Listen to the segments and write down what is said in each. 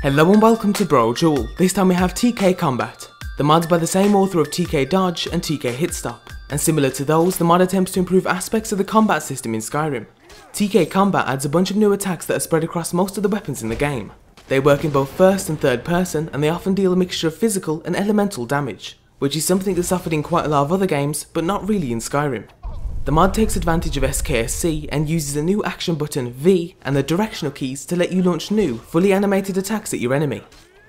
Hello and welcome to Brodual. This time we have TK Combat. The mod's by the same author of TK Dodge and TK HitStop, and similar to those, the mod attempts to improve aspects of the combat system in Skyrim. TK Combat adds a bunch of new attacks that are spread across most of the weapons in the game. They work in both first and third person, and they often deal a mixture of physical and elemental damage, which is something that's offered in quite a lot of other games, but not really in Skyrim. The mod takes advantage of SKSC and uses a new action button V and the directional keys to let you launch new, fully animated attacks at your enemy.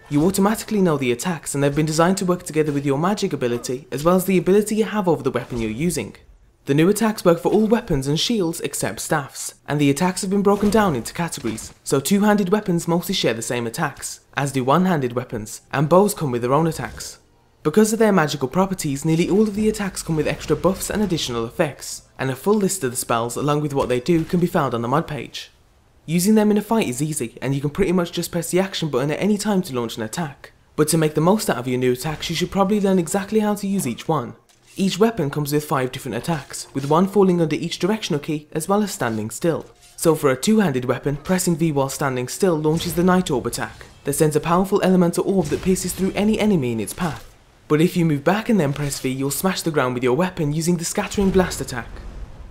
You automatically know the attacks, and they've been designed to work together with your magic ability as well as the ability you have over the weapon you're using. The new attacks work for all weapons and shields except staffs, and the attacks have been broken down into categories, so two-handed weapons mostly share the same attacks, as do one-handed weapons, and bows come with their own attacks. Because of their magical properties, nearly all of the attacks come with extra buffs and additional effects, and a full list of the spells along with what they do can be found on the mod page. Using them in a fight is easy, and you can pretty much just press the action button at any time to launch an attack. But to make the most out of your new attacks, you should probably learn exactly how to use each one. Each weapon comes with 5 different attacks, with one falling under each directional key as well as standing still. So for a two-handed weapon, pressing V while standing still launches the Night Orb attack, that sends a powerful elemental orb that pierces through any enemy in its path. But if you move back and then press V, you'll smash the ground with your weapon using the Scattering Blast attack.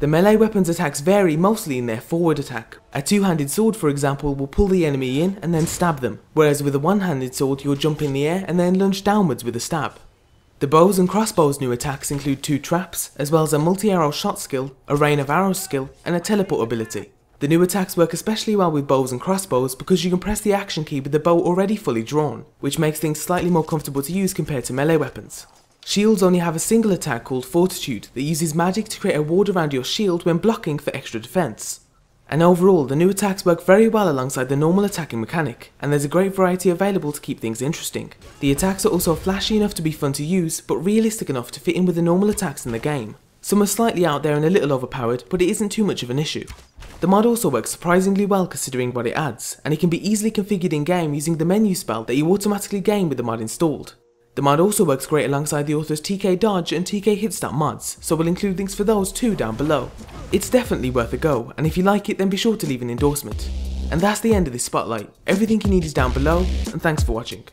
The melee weapons' attacks vary mostly in their forward attack. A two-handed sword, for example, will pull the enemy in and then stab them, whereas with a one-handed sword you'll jump in the air and then lunge downwards with a stab. The bows and crossbows' new attacks include 2 traps, as well as a multi-arrow shot skill, a rain of arrows skill, and a teleport ability. The new attacks work especially well with bows and crossbows because you can press the action key with the bow already fully drawn, which makes things slightly more comfortable to use compared to melee weapons. Shields only have a single attack called Fortitude that uses magic to create a ward around your shield when blocking for extra defense. And overall, the new attacks work very well alongside the normal attacking mechanic, and there's a great variety available to keep things interesting. The attacks are also flashy enough to be fun to use, but realistic enough to fit in with the normal attacks in the game. Some are slightly out there and a little overpowered, but it isn't too much of an issue. The mod also works surprisingly well considering what it adds, and it can be easily configured in game using the menu spell that you automatically gain with the mod installed. The mod also works great alongside the author's TK Dodge and TK HitStop mods, so we'll include links for those too down below. It's definitely worth a go, and if you like it then be sure to leave an endorsement. And that's the end of this spotlight. Everything you need is down below, and thanks for watching.